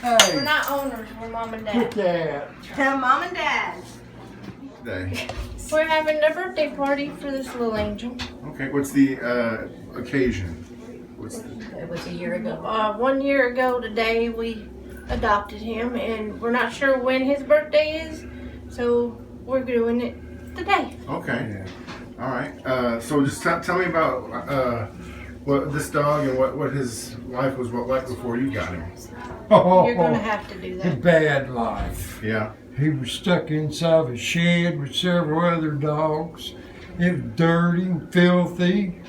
Hey, We're not owners, we're mom and get dad. that. Mom and Dad. Day. We're having a birthday party for this little angel. Okay, what's the occasion? It was a year ago. 1 year ago today, we adopted him, and we're not sure when his birthday is, so we're doing it today. Okay. All right. So just tell me about what this dog and what his life was like before you got him. You're gonna have to do A that. bad life. Yeah. He was stuck inside a shed with several other dogs. It was dirty and filthy.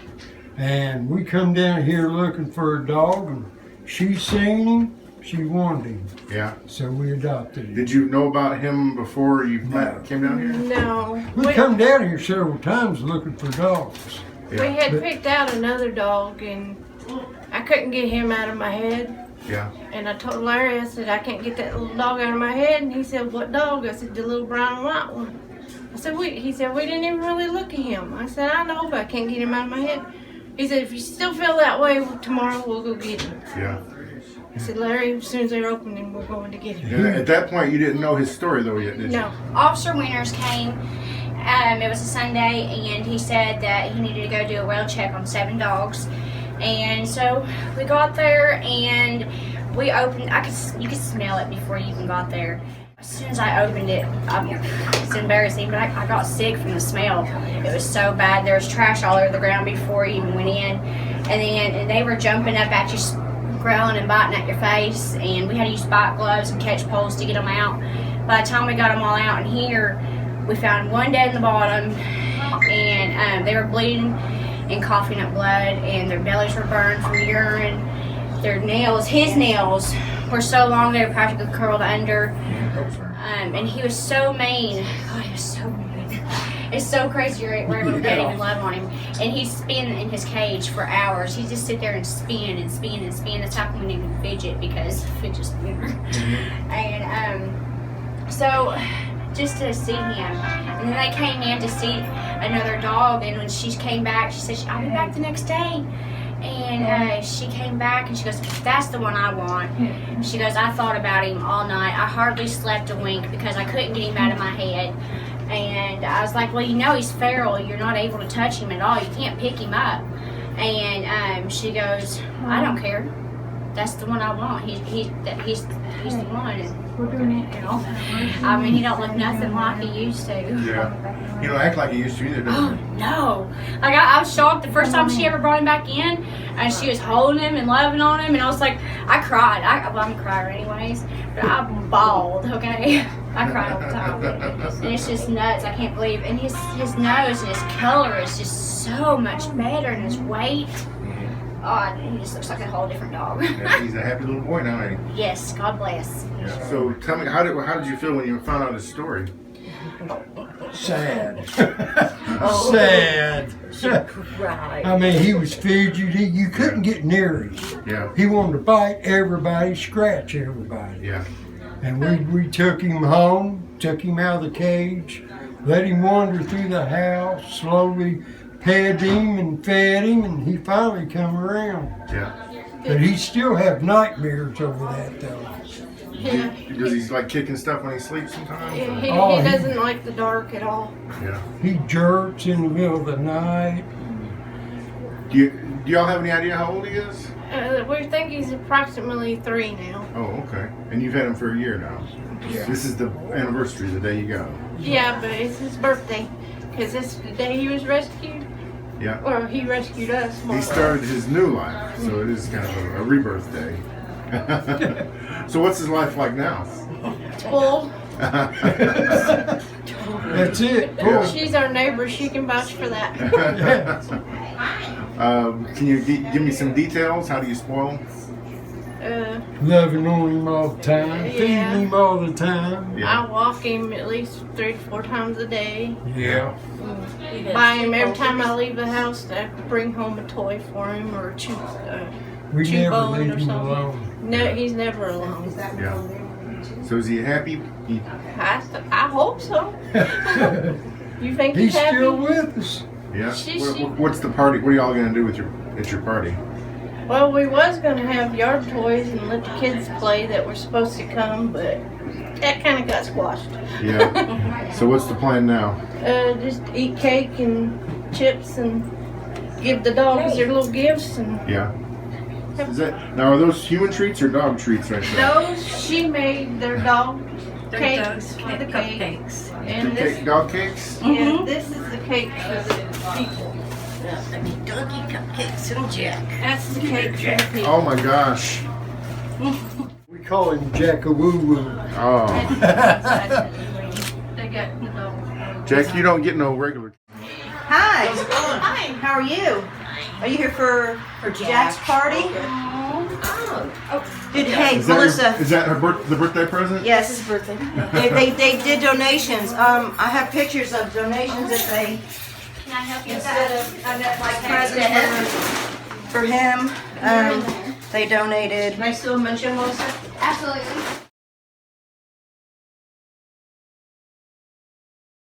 And we come down here looking for a dog, and she seen him. She wanted him. Yeah. So we adopted him. Did you know about him before you came down here? No. We come down here several times looking for dogs. We had picked out another dog, and I couldn't get him out of my head. Yeah. And I told Larry, I said, I can't get that little dog out of my head. And he said, what dog? I said, the little brown and white one. I said, he said, we didn't even really look at him. I said, I know, but I can't get him out of my head. He said, if you still feel that way, tomorrow we'll go get him. Yeah. I said, Larry, as soon as they're opening, we're going to get him. And at that point, you didn't know his story though yet, did you? No. Officer Winters came. It was a Sunday, and he said that he needed to go do a well check on 7 dogs. And so we got there, and we opened. You could smell it before you even got there. As soon as I opened it, it's embarrassing, but I got sick from the smell. It was so bad. There was trash all over the ground before you even went in, and they were jumping up at you, growling and biting at your face. And we had to use spike gloves and catch poles to get them out. By the time we got them all out in here, we found one dead in the bottom, and they were bleeding and coughing up blood, and their bellies were burned from urine. Their nails, his nails, were so long they were practically curled under. And he was so mean. God, he was so mean. It's so crazy we're able to get him and love on him. And he'd spin in his cage for hours. He'd just sit there and spin and spin and spin. That's how come we didn't even fidget, because fidget spinner. And so just to see him. And then they came in to see another dog, and when she came back, she said, I'll be back the next day. And she came back and she goes, that's the one I want. She goes, I thought about him all night. I hardly slept a wink because I couldn't get him out of my head. And I was like, well, you know he's feral. You're not able to touch him at all. You can't pick him up. And she goes, I don't care. That's the one I want. He's the one. And we're doing it now. I mean, he don't look nothing like he used to. Yeah. He don't act like he used to either, does Oh, no. Like, I was shocked the first time she ever brought him back in, and she was holding him and loving on him, and I was like, I cried. I'm a crier anyways, but I bawled, okay? I cried all the time. And it's just nuts. I can't believe. And his nose and his color is just so much better, and his weight. Oh, he just looks like a whole different dog. Yeah, he's a happy little boy now, ain't he? Yes, God bless. Yeah. So tell me, how did you feel when you found out his story? Sad. Sad. Right. I mean, he was fidgety. You couldn't get near him. Yeah. He wanted to bite everybody, scratch everybody. Yeah. And we took him home, took him out of the cage, let him wander through the house, slowly pet him and fed him, and he finally come around. Yeah. But he still have nightmares over that though. Yeah. Does he like kicking stuff when he sleeps sometimes? He Oh, he- doesn't like the dark at all. Yeah. He jerks in the middle of the night. Do y'all have any idea how old he is? We think he's approximately 3 now. Oh, okay. And you've had him for a year now. Yeah. This is the anniversary, the day you got him. Yeah, but it's his birthday, because this is the day he was rescued. Yeah. Or he rescued us. more He or less. started his new life, so it is kind of a rebirth day. So what's his life like now? It's full. That's it. Yeah. She's our neighbor. She can vouch for that. Can you give me some details? How do you spoil? Loving on him all the time, feeding Yeah. him all the time. I walk him at least 3 to 4 times a day. Yeah. Buy him every time I leave the house. I bring home a toy for him or a chew. We Chew never bone leave or him something. alone. No, he's never alone. Yeah. So is he happy? I hope so. You think He's he's happy? still with us. Yeah. She- What's the party? What are y'all gonna do with at your party? Well, we was gonna have yard toys and let the kids play that were supposed to come, but that kind of got squashed. Yeah. So what's the plan now? Just eat cake and chips and give the dogs their little gifts and Yeah. Is that now? Are those human treats or dog treats right there? those she made their dog cakes for the cake. Cupcakes. And this, Dog cakes? yeah, this is the cake for the people. Doggy cupcakes and Jack. That's the cake for the people. Oh my gosh. We call him Jack-a-woo-woo. Oh, They got the dog. Jack, you don't get no regular. Hi. Hi. How are you? Are you here for Jack's party? Dude, hey, Is that, Melissa. is that the birthday present? Yes, it's his birthday. They did donations. I have pictures of donations that they Can I help you with instead that? of I got like presents for him. They donated. Can I still mention Melissa? Absolutely.